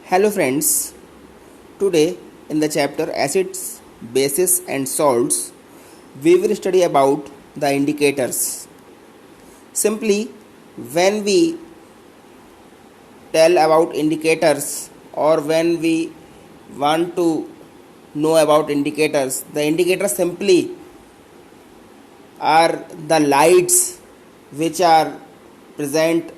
Hello friends, today in the chapter Acids, Bases and Salts, we will study about the indicators. Simply, when we tell about indicators or when we want to know about indicators, the indicators simply are the lights which are present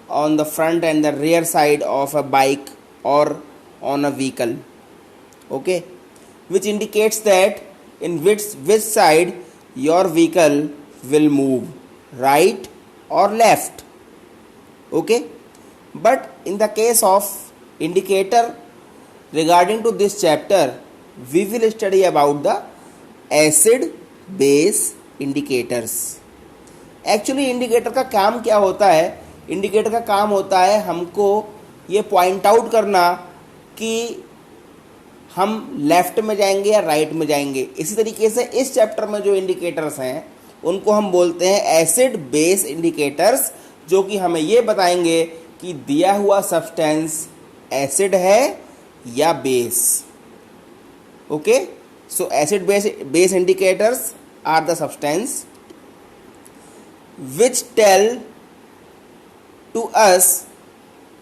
on the front and the rear side of a bike or on a vehicle, okay, which indicates that in which side your vehicle will move, right or left, okay. But in the case of indicator regarding to this chapter, we will study about the acid base indicators. Actually indicator का काम क्या होता है? Indicator का काम होता है हमको ये पॉइंट आउट करना कि हम लेफ्ट में जाएंगे या राइट में जाएंगे. इसी तरीके से इस चैप्टर में जो इंडिकेटर्स हैं उनको हम बोलते हैं एसिड बेस इंडिकेटर्स, जो कि हमें ये बताएंगे कि दिया हुआ सब्सटेंस एसिड है या base. Okay, so acid base indicators are the substance which tell to us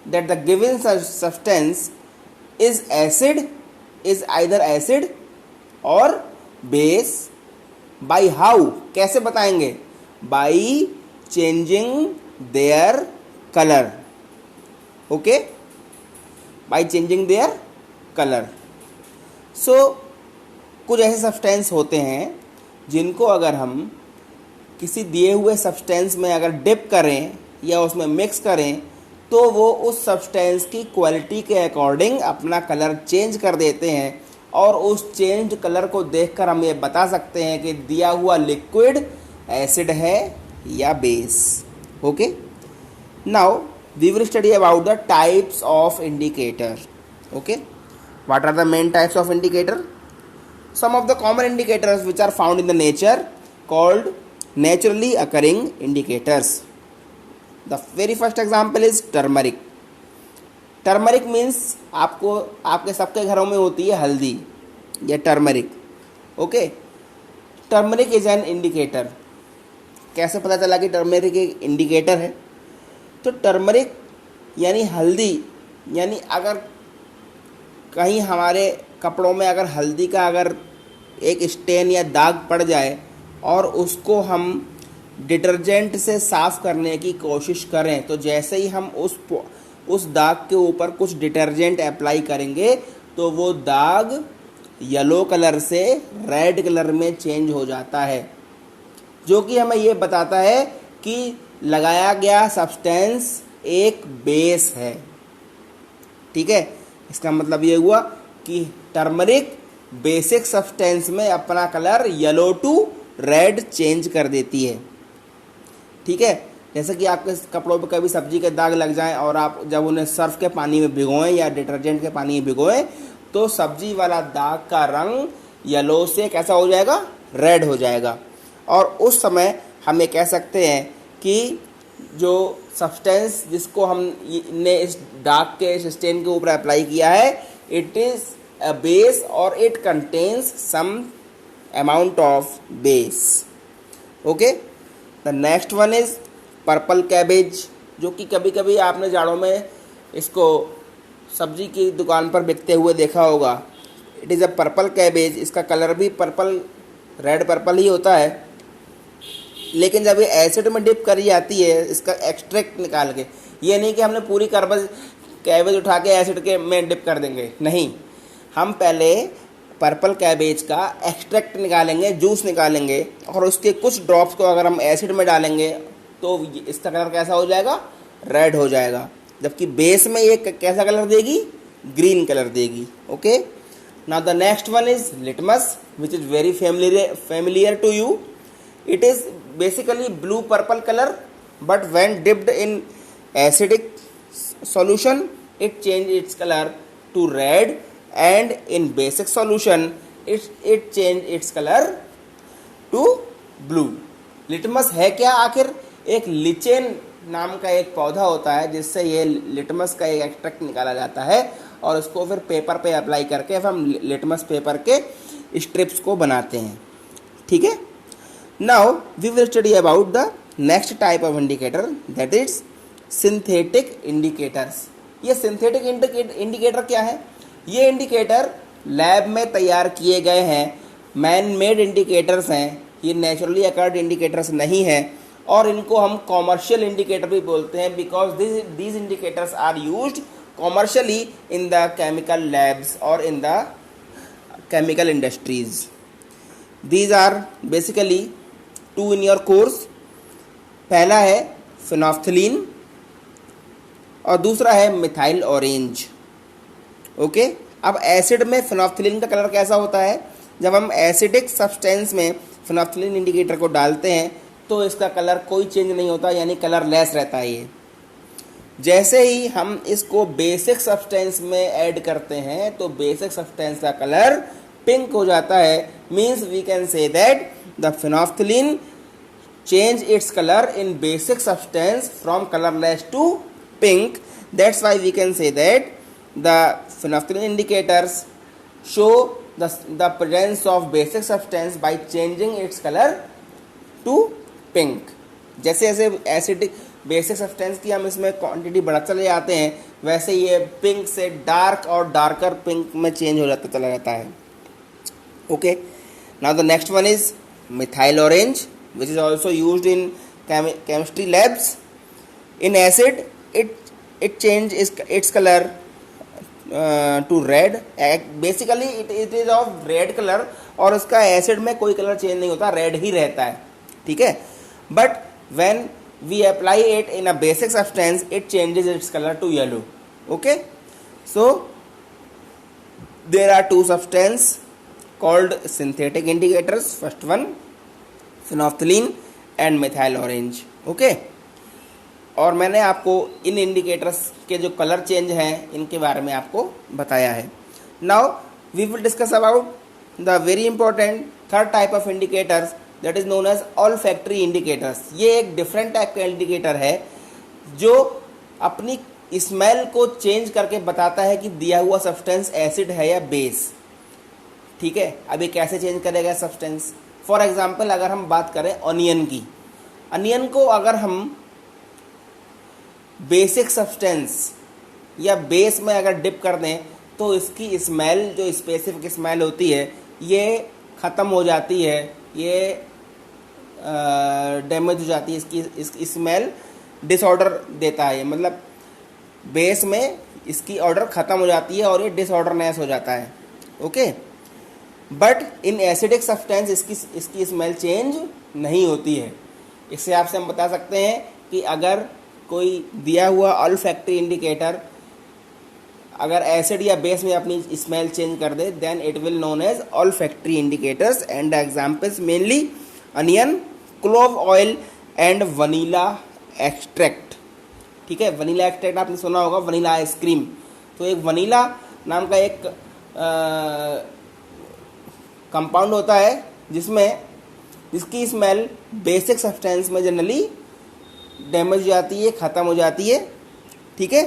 that the given substance is either acid or base. by how, कैसे बताएंगे? by changing their color. okay, by changing their color. so कुछ ऐसे substance होते हैं जिनको अगर हम किसी दिए हुए सब्सटेंस में अगर डिप करें या उसमें मिक्स करें तो वो उस सब्सटेंस की क्वालिटी के अकॉर्डिंग अपना कलर चेंज कर देते हैं, और उस चेंज कलर को देखकर हम ये बता सकते हैं कि दिया हुआ लिक्विड एसिड है या base. Okay, now we will study about the types of indicator. Okay, what are the main types of indicator? Some of the common indicators which are found in the nature called naturally occurring indicators. The very first example is turmeric. Turmeric means आपके सबके घरों में होती है हल्दी या turmeric. Okay, turmeric is an indicator. कैसे पता चला कि टर्मरिक एक इंडिकेटर है? तो टर्मरिक यानी हल्दी, यानी अगर कहीं हमारे कपड़ों में अगर हल्दी का अगर एक स्टेन या दाग पड़ जाए और उसको हम डिटर्जेंट से साफ़ करने की कोशिश करें, तो जैसे ही हम उस दाग के ऊपर कुछ डिटर्जेंट अप्लाई करेंगे तो वो दाग येलो कलर से रेड कलर में चेंज हो जाता है, जो कि हमें ये बताता है कि लगाया गया सब्सटेंस एक बेस है. ठीक है, इसका मतलब ये हुआ कि टर्मरिक बेसिक सब्सटेंस में अपना colour yellow to red change कर देती है. ठीक है, जैसे कि आपके कपड़ों पे कभी सब्जी के दाग लग जाएं और आप जब उन्हें सर्फ के पानी में भिगोएं या डिटर्जेंट के पानी में भिगोएं तो सब्जी वाला दाग का रंग येलो से कैसा हो जाएगा? रेड हो जाएगा. और उस समय हम ये कह सकते हैं कि जो सब्सटेंस जिसको हमने इस दाग के इस स्टेन के ऊपर अप्लाई किया है, इट इज़ अ बेस और it contains some amount of base. okay, the next one is purple cabbage, जो कि कभी कभी आपने जाड़ों में इसको सब्जी की दुकान पर बिकते हुए देखा होगा. It is a purple cabbage. इसका कलर भी पर्पल, रेड पर्पल ही होता है, लेकिन जब ये एसिड में डिप करी जाती है इसका एक्सट्रैक्ट निकाल के, ये नहीं कि हमने पूरी कैबेज उठा के एसिड के में डिप कर देंगे, नहीं. हम पहले पर्पल कैबेज का एक्सट्रैक्ट निकालेंगे, जूस निकालेंगे, और उसके कुछ ड्रॉप्स को अगर हम एसिड में डालेंगे तो इसका कलर कैसा हो जाएगा? रेड हो जाएगा. जबकि बेस में ये कैसा कलर देगी? ग्रीन कलर देगी. Okay, now the next one is litmus, which is very familiar to you. It is basically blue purple colour, but when dipped in acidic solution it change its color to red, and in basic solution it change its color to blue. Litmus है क्या आखिर? एक lichen नाम का एक पौधा होता है जिससे ये लिटमस का एक एक्सट्रैक्ट निकाला जाता है और उसको फिर पेपर पे अप्लाई करके फिर हम लिटमस पेपर के स्ट्रिप्स को बनाते हैं। ठीक है, now we will study about the next type of indicator, that is synthetic indicators. ये सिंथेटिक इंडिकेटर क्या है? ये इंडिकेटर लैब में तैयार किए गए हैं, मैन मेड इंडिकेटर्स हैं, ये नेचुरली अकर्ड इंडिकेटर्स नहीं है और इनको हम कॉमर्शियल इंडिकेटर भी बोलते हैं because these indicators are used commercially in the chemical labs or in the chemical industries. These are basically two in your course. पहला है phenolphthalein और दूसरा है मिथाइल ऑरेंज। ओके, अब एसिड में phenolphthalein का कलर कैसा होता है? जब हम एसिडिक सब्सटेंस में phenolphthalein इंडिकेटर को डालते हैं तो इसका कलर कोई चेंज नहीं होता, यानी कलर लेस रहता है ये। जैसे ही हम इसको बेसिक सब्सटेंस में ऐड करते हैं तो बेसिक सब्सटेंस का कलर पिंक हो जाता है। Means we can say that the phenolphthalein change its color in basic substance from colorless to pink. That's why we can say that the phenolphthalein indicators show the presence of basic substance by changing its color to pink. जैसे जैसे acidic basic substance की हम इसमें quantity बढ़ाते चले जाते हैं वैसे ये पिंक से डार्क और डार्कर पिंक में चेंज हो जाता चला जाता है। Okay, now the next one is methyl orange which is also used in chemistry labs. In acid it change its colour to red. Basically it is of red colour और इसका acid में कोई colour change नहीं होता, red ही रहता है। ठीक है, but when we apply it in a basic substance it changes its color to yellow. Okay, so there are two substances called synthetic indicators. First one phenolphthalein and methyl orange. Okay, और मैंने आपको इन indicators के जो colour change हैं इनके बारे में आपको बताया है। Now we will discuss about the very important third type of indicators that is known as olfactory indicators. ये एक डिफरेंट टाइप का इंडिकेटर है जो अपनी स्मेल को चेंज करके बताता है कि दिया हुआ सब्सटेंस एसिड है या बेस। ठीक है, अभी कैसे चेंज करेगा सब्सटेंस? फॉर एग्जांपल अगर हम बात करें ऑनियन की, अनियन को अगर हम बेसिक सब्सटेंस या बेस में अगर डिप कर दें तो इसकी स्मेल जो स्पेसिफिक स्मेल होती है ये ख़त्म हो जाती है, ये डैमेज हो जाती है, इसकी स्मेल डिसऑर्डर देता है। मतलब बेस में इसकी ऑर्डर ख़त्म हो जाती है और ये डिसऑर्डरनेस हो जाता है। Okay, but in acidic substance इसकी स्मेल चेंज नहीं होती है। इससे आपसे हम बता सकते हैं कि अगर कोई दिया हुआ ऑल्फैक्टरी इंडिकेटर अगर एसिड या बेस में अपनी स्मेल चेंज कर दे then it will known as olfactory indicators and examples mainly onion, clove oil and vanilla extract. ठीक है, वनीला एक्सट्रैक्ट आपने सुना होगा, वनीला आइसक्रीम। तो एक वनीला नाम का एक कंपाउंड होता है जिसकी स्मेल बेसिक सब्सटेंस में जनरली डैमेज हो जाती है, ख़त्म हो जाती है। ठीक है,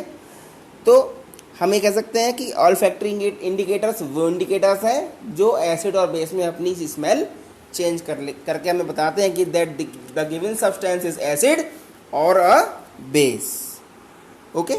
तो हम ये कह सकते हैं कि ऑल्फैक्टरी इंडिकेटर्स वो इंडिकेटर्स हैं जो एसिड और बेस में अपनी स्मेल चेंज करके हमें बताते हैं कि that the given substance is acid और अ बेस। ओके।